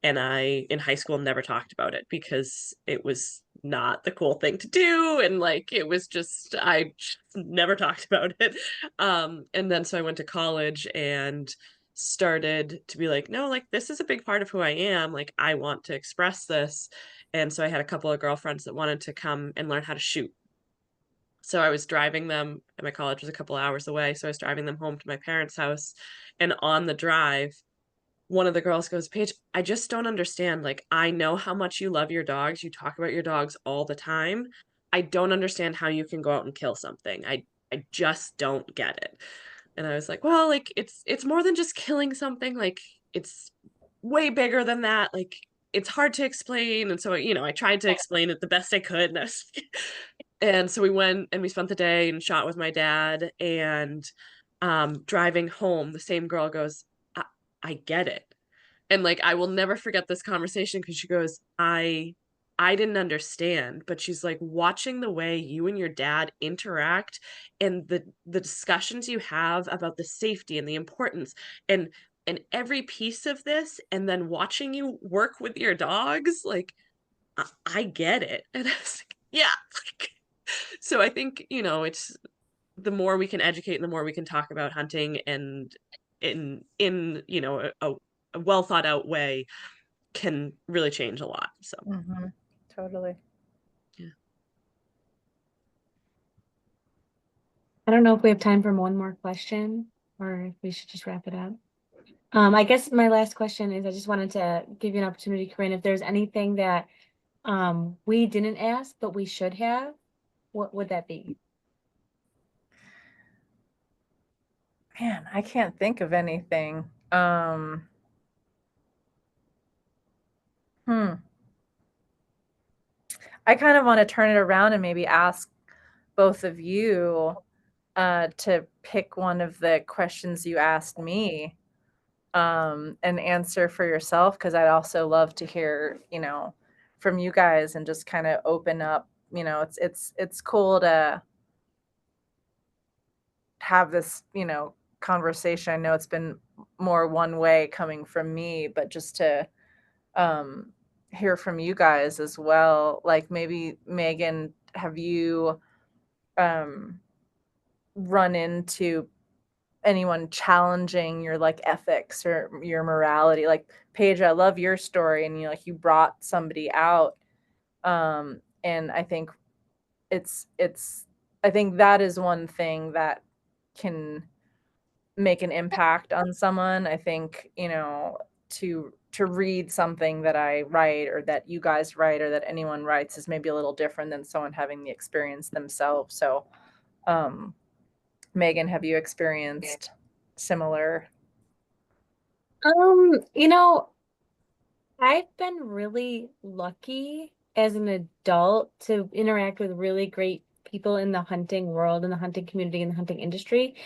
and I in high school never talked about it because it was not the cool thing to do, and like it was just I just never talked about it. And then so I went to college and started to be like, no, like, this is a big part of who I am. Like, I want to express this. And so I had a couple of girlfriends that wanted to come and learn how to shoot. So I was driving them, and my college was a couple hours away. So I was driving them home to my parents' house. And on the drive, one of the girls goes, Paige, I just don't understand. Like, I know how much you love your dogs. You talk about your dogs all the time. I don't understand how you can go out and kill something. I just don't get it. And I was like, well, like, it's more than just killing something. Like, it's way bigger than that. Like, it's hard to explain. And so, I tried to explain it the best I could. And so we went and we spent the day and shot with my dad. And driving home, the same girl goes, I get it. And like, I will never forget this conversation, because she goes, I didn't understand, but she's like, watching the way you and your dad interact, and the discussions you have about the safety and the importance, and every piece of this, and then watching you work with your dogs, like, I get it. And I was like, yeah. So I think, it's the more we can educate and the more we can talk about hunting, and in a well thought out way, can really change a lot. So Totally. yeah. I don't know if we have time for one more question or if we should just wrap it up. I guess my last question is, I just wanted to give you an opportunity, Corinne, if there's anything that we didn't ask but we should have, what would that be? Man, I can't think of anything. I kind of want to turn it around and maybe ask both of you, to pick one of the questions you asked me and answer for yourself, because I'd also love to hear, from you guys and just kind of open up. It's cool to have this, conversation. I know it's been more one way coming from me, but just to hear from you guys as well. Like maybe Megan, have you run into anyone challenging your like ethics or your morality? Like Paige, I love your story, and you brought somebody out, and I think I think that is one thing that can make an impact on someone. I think, to read something that I write or that you guys write or that anyone writes is maybe a little different than someone having the experience themselves. So, Megan, have you experienced similar? You know, I've been really lucky as an adult to interact with really great people in the hunting world, in the hunting community, in the hunting industry.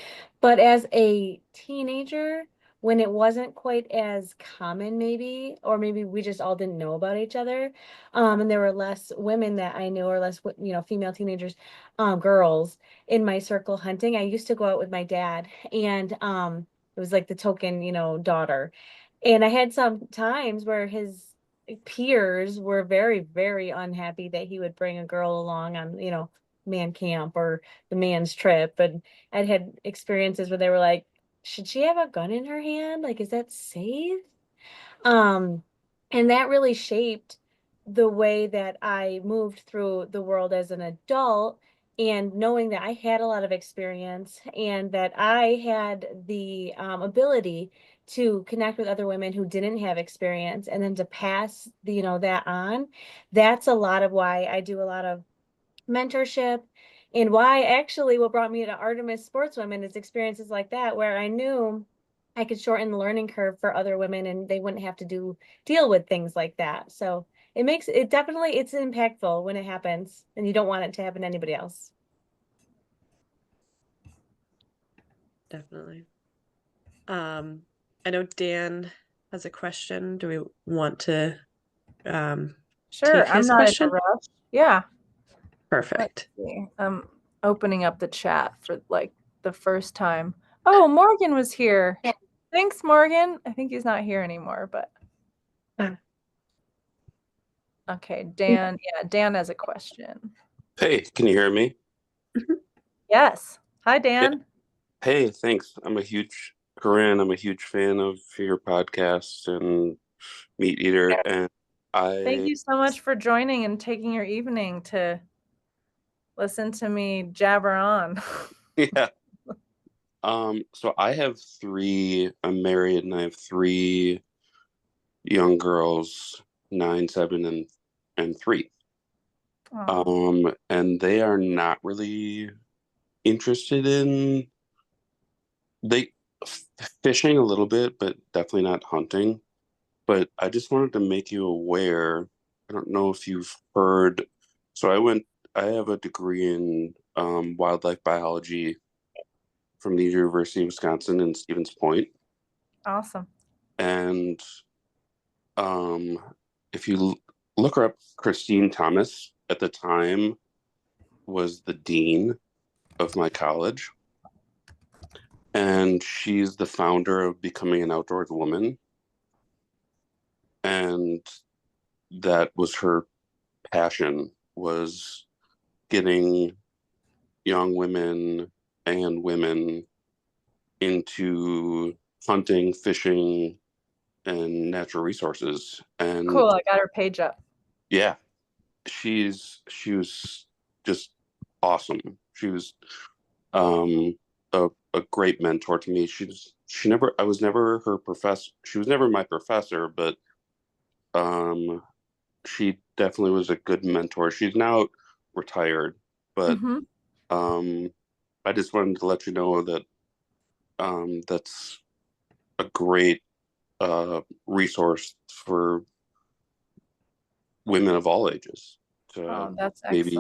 But as a teenager, when it wasn't quite as common, maybe, or maybe we just all didn't know about each other, and there were less women that I knew, or less, female teenagers, girls in my circle hunting. I used to go out with my dad, and it was like the token, daughter. And I had some times where his peers were very, very unhappy that he would bring a girl along on, man camp or the man's trip. And I'd had experiences where they were like, should she have a gun in her hand? Like, is that safe? Um, and that really shaped the way that I moved through the world as an adult, and knowing that I had a lot of experience and that I had the ability to connect with other women who didn't have experience, and then to pass that on. That's a lot of why I do a lot of mentorship, and why actually what brought me to Artemis Sportswomen is experiences like that, where I knew I could shorten the learning curve for other women and they wouldn't have to deal with things like that. So it definitely, it's impactful when it happens, and you don't want it to happen to anybody else. Definitely. I know Dan has a question. Do we want to Sure, take I'm his not in a question? rush. Yeah. Perfect. Let's see. I'm opening up the chat for like the first time. Oh, Morgan was here. Yeah. Thanks, Morgan. I think he's not here anymore, but okay, Dan. Yeah, Dan has a question. Hey, can you hear me? Yes. Hi, Yeah. Dan. Hey, thanks. Corinne, I'm a huge fan of your podcast and Meat Eater, and Thank I, you so much for joining and taking your evening to listen to me jabber on. yeah. So I'm married and I have three young girls, 9, 7, and 3. And they are not really interested in they fishing a little bit, but definitely not hunting. But I just wanted to make you aware. I don't know if you've heard. So I have a degree in wildlife biology from the University of Wisconsin in Stevens Point. Awesome. And um, if you look her up, Christine Thomas at the time was the dean of my college. And she's the founder of Becoming an Outdoors Woman. And that was her passion, was getting young women and women into hunting, fishing, and natural resources. And Cool. I got her page up. yeah, she was just awesome. She was a great mentor to me. She never I was never her professor. She was never my professor, but um she definitely was a good mentor. She's now retired, but Mm-hmm. I just wanted to let you know that that's a great resource for women of all ages to Oh, that's maybe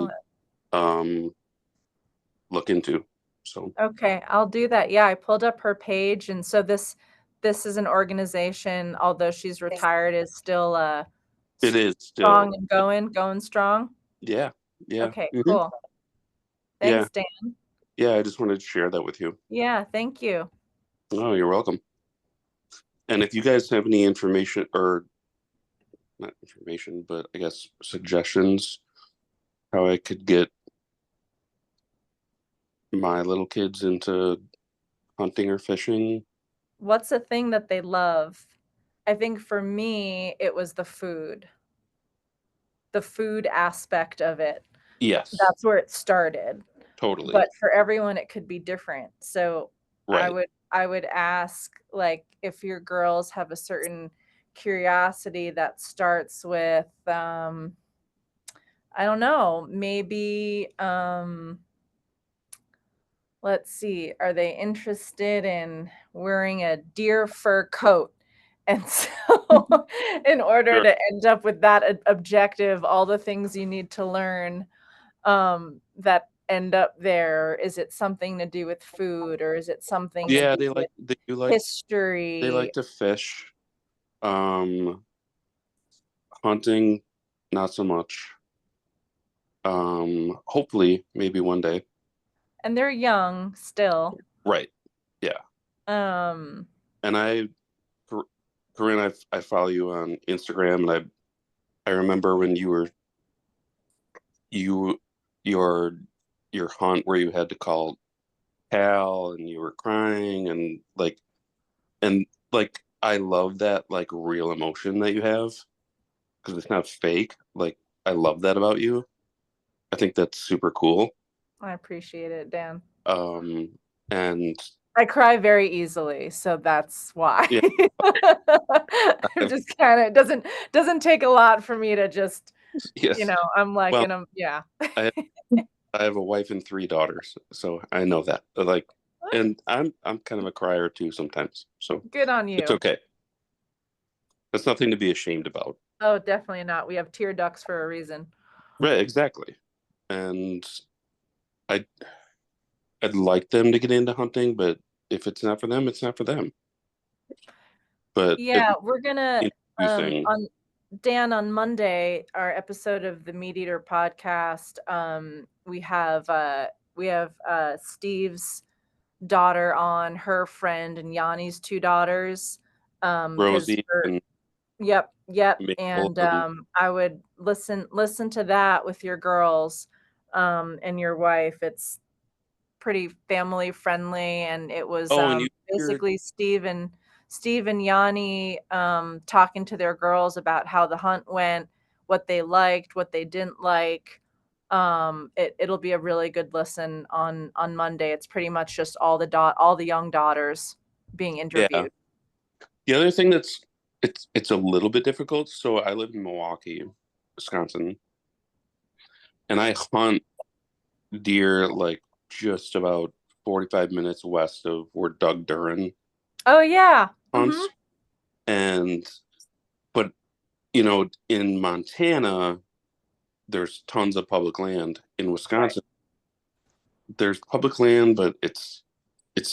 excellent. look into. So Okay, I'll do that. Yeah, I pulled up her page, and so this is an organization, although she's retired, is still it is strong still, and going strong. yeah, yeah, Okay, hmm cool. yeah, Thanks, Dan. yeah. I just wanted to share that with you. Yeah, thank you. Oh, you're welcome. And if you guys have any information, or not information, but I guess suggestions how I could get my little kids into hunting or fishing. What's a thing that they love? I think for me, it was the food aspect of it. Yes, That's where it started. totally. But for everyone, it could be different. So I Right. would I would ask, like, if your girls have a certain curiosity that starts with, I don't know, maybe, let's see, are they interested in wearing a deer fur coat? And so in order Sure. to end up with that objective, all the things you need to learn, that end up there, is it something to do with food, or is it something to Yeah, do with they do they history? like to fish. Um, Hunting, not so much. Hopefully, maybe one day. And they're young still. Right. Yeah. Um, And Cor- Corinne, I follow you on Instagram, and I remember when you your your hunt where you had to call Cal and you were crying and like I love that like real emotion that you have because it's not fake. Like I love that about you. I think that's super cool. I appreciate it, Dan. Um, and I cry very easily, so that's why. yeah, I'm I've, just kind of doesn't take a lot for me to just, yes. I'm like, Well, and I'm yeah. I I have a wife and three daughters, so I know that. Like, and I'm kind of a crier too sometimes, so Good on it's you. okay. That's nothing to be ashamed about. Oh, definitely not. We have tear ducts for a reason. Right, exactly. And I I'd like them to get into hunting, but if it's not for them, it's not for them. But at Yeah, least we're gonna introducing, on Dan, on Monday, our episode of the Meat Eater podcast, we have Steve's daughter on, her friend, and Yanni's two daughters. Because Rosie for and Yep, yep, Mabel and, and I would listen to that with your girls, and your wife. It's pretty family friendly, and it was, oh, and you hear, basically Steve and Yanni, talking to their girls about how the hunt went, what they liked, what they didn't like. It'll be a really good listen on Monday. It's pretty much just all the young daughters being yeah. interviewed. The other thing that's it's a little bit difficult. So I live in Milwaukee, Wisconsin, and I hunt deer like just about 45 minutes west of where Doug Duran Oh, yeah. Mhm. hunts. And but in Montana, there's tons of public land. In Right. Wisconsin, there's public land, but it's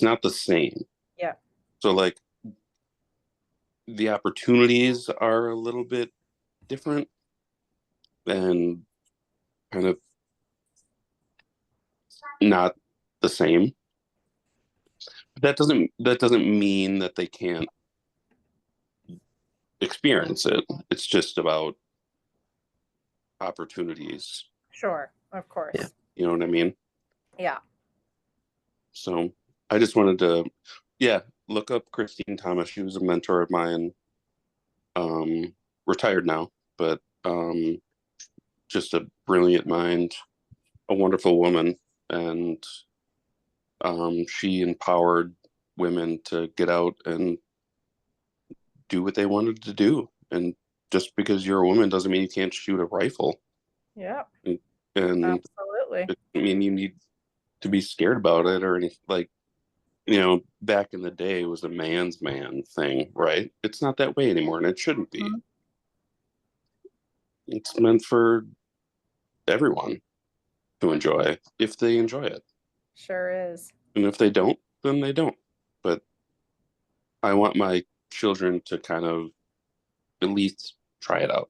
not the same. Yeah. So like the opportunities are a little bit different and kind of not the same. But that doesn't mean that they can't experience it. It's just about opportunities. Sure. Of Yeah. course. You know what I mean? Yeah. So I just wanted to, yeah, look up Christine Thomas. She was a mentor of mine, um, retired now, but just a brilliant mind, a wonderful woman, and she empowered women to get out and do what they wanted to do. And just because you're a woman doesn't mean you can't shoot a rifle. Yeah. And Absolutely. it doesn't mean you need to be scared about it or anything. Like, back in the day it was a man's man thing, right? It's not that way anymore, and it shouldn't be. Mhm. It's meant for everyone to enjoy if they enjoy it. Sure is. And if they don't, then they don't. But I want my children to kind of at least try it out.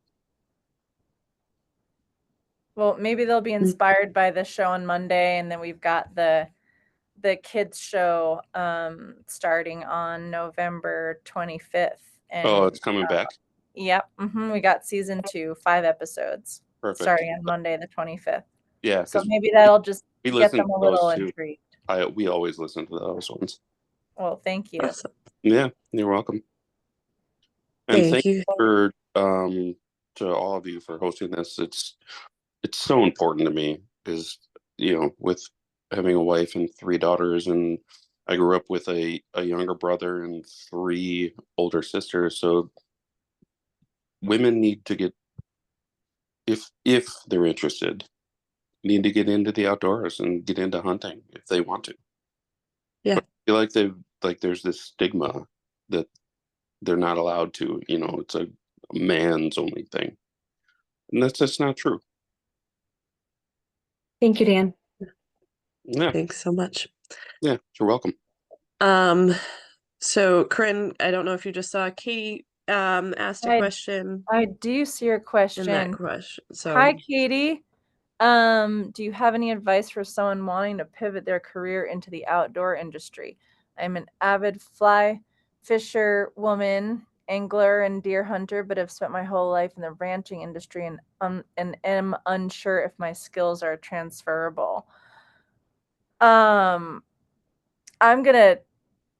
Well, maybe they'll be inspired by the show on Monday, and then we've got the kids show starting on November 25th. Oh, And it's coming back. yep, we got season 2, 5 episodes. Perfect. Starting on Monday the 25th. Yeah, so maybe that'll just we get listen them a to those little too. intrigued. We always listen to those ones. Well, thank you. Awesome. Yeah, you're welcome. And Thank you. for to all of you for hosting this. It's so important to me because, with having a wife and 3 daughters, and I grew up with a younger brother and 3 older sisters. So women need to get, if they're interested, need to get into the outdoors and get into hunting if they want to. Yeah. But I feel like there's this stigma that they're not allowed to, it's a man's only thing. And that's just not true. Thank you, Dan. Yeah. Thanks so much. Yeah, you're welcome. So Corinne, I don't know if you just saw Katie asked a question I do see your in that question. question. So Hi, Katie. Do you have any advice for someone wanting to pivot their career into the outdoor industry? I'm an avid fly fisher woman, angler, and deer hunter, but have spent my whole life in the ranching industry and am unsure if my skills are transferable. I'm gonna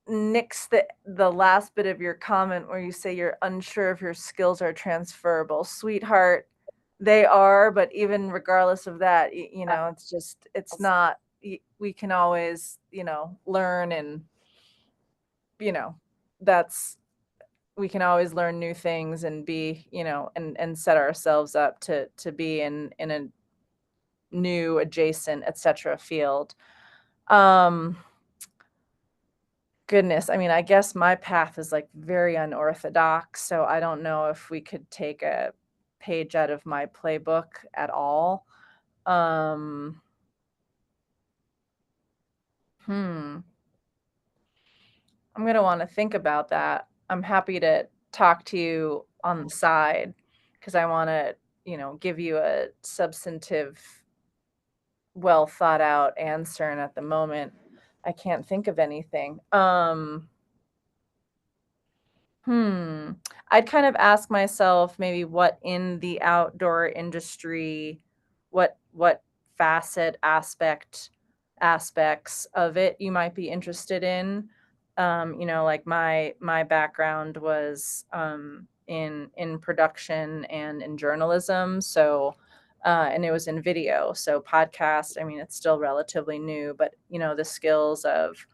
nix the last bit of your comment where you say you're unsure if your skills are transferable. Sweetheart, they are, but even regardless of that, it's not, we can always, learn, and, that's, we can always learn new things and be, and set ourselves up to be in a new adjacent, etc. field. Goodness, I mean, I guess my path is like very unorthodox, so I don't know if we could take a page out of my playbook at all. I'm gonna want to think about that. I'm happy to talk to you on the side because I want to, give you a substantive, well thought out answer, and at the moment, I can't think of anything. I'd kind of ask myself maybe what in the outdoor industry, what aspects of it you might be interested in. Like my background was in production and in journalism, so and it was in video. So podcast, I mean, it's still relatively new, but the skills of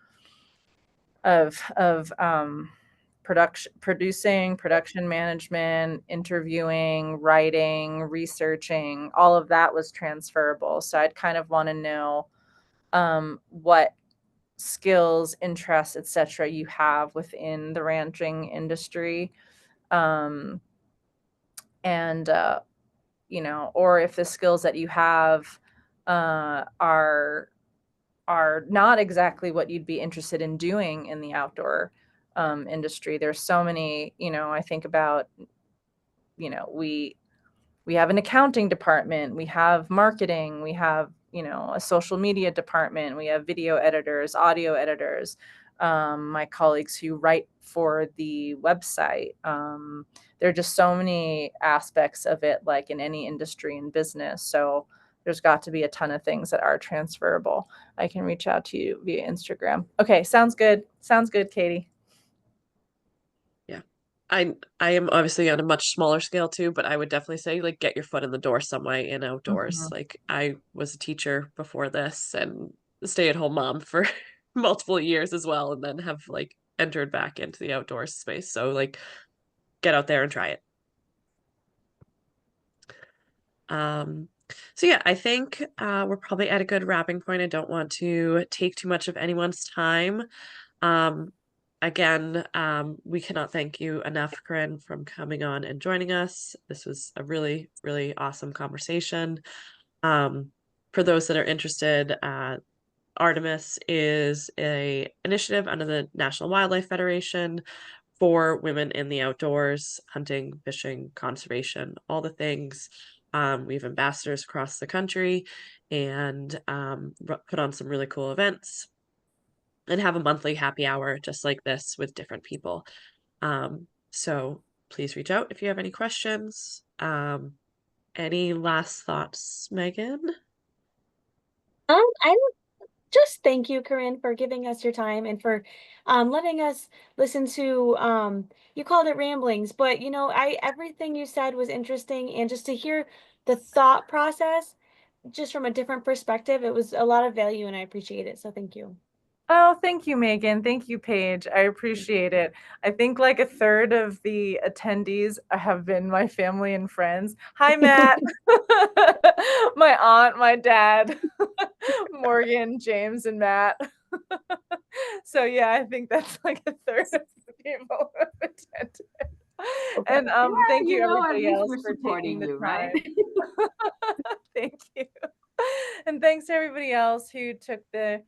production management, interviewing, writing, researching, all of that was transferable. So I'd kind of want to know what skills, interests, etc. you have within the ranching industry, and or if the skills that you have are not exactly what you'd be interested in doing in the outdoor industry. There's so many, I think about, we have an accounting department, we have marketing, we have, a social media department, we have video editors, audio editors, my colleagues who write for the website. There are just so many aspects of it, like in any industry and business. So there's got to be a ton of things that are transferable. I can reach out to you via Instagram. Okay, sounds good. Sounds good, Katie. yeah. I am obviously on a much smaller scale too, but I would definitely say like get your foot in the door some way in outdoors. Like I was a teacher before this and a stay-at-home mom for multiple years as well, and then have like entered back into the outdoors space. So like get out there and try it. So yeah, I think we're probably at a good wrapping point. I don't want to take too much of anyone's time. Um, Again, we cannot thank you enough, Corinne, from coming on and joining us. This was a really, really awesome conversation. For those that are interested, Artemis is a initiative under the National Wildlife Federation for women in the outdoors, hunting, fishing, conservation, all the things. We have ambassadors across the country and put on some really cool events and have a monthly happy hour just like this with different people. So please reach out if you have any questions. Any last thoughts, Megan? I just thank you, Corinne, for giving us your time and for letting us listen to you called it ramblings, but you know, everything you said was interesting, and just to hear the thought process just from a different perspective, it was a lot of value and I appreciate it. So thank you. Oh, thank you, Megan. Thank you, Paige. I appreciate it. I think like a third of the attendees have been my family and friends. Hi, Matt. My aunt, my dad, Morgan, James, and Matt. So yeah, I think that's like a third of the people who have attended. And thank you everybody else for taking the time. Thank you. And thanks to everybody else who took the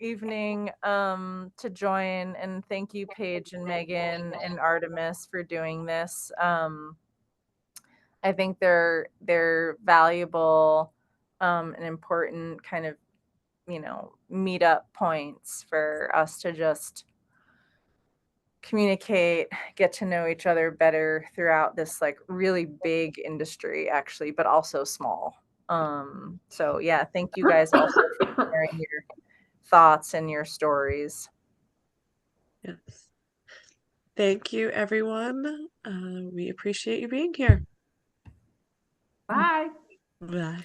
evening to join, and thank you Paige and Megan and Artemis for doing this. I think they're valuable and important kind of, you know, meetup points for us to just communicate, get to know each other better throughout this like really big industry actually, but also small. So yeah, thank you guys also for sharing your thoughts and your stories. Yes. Thank you, everyone. We appreciate you being here. Bye. Bye.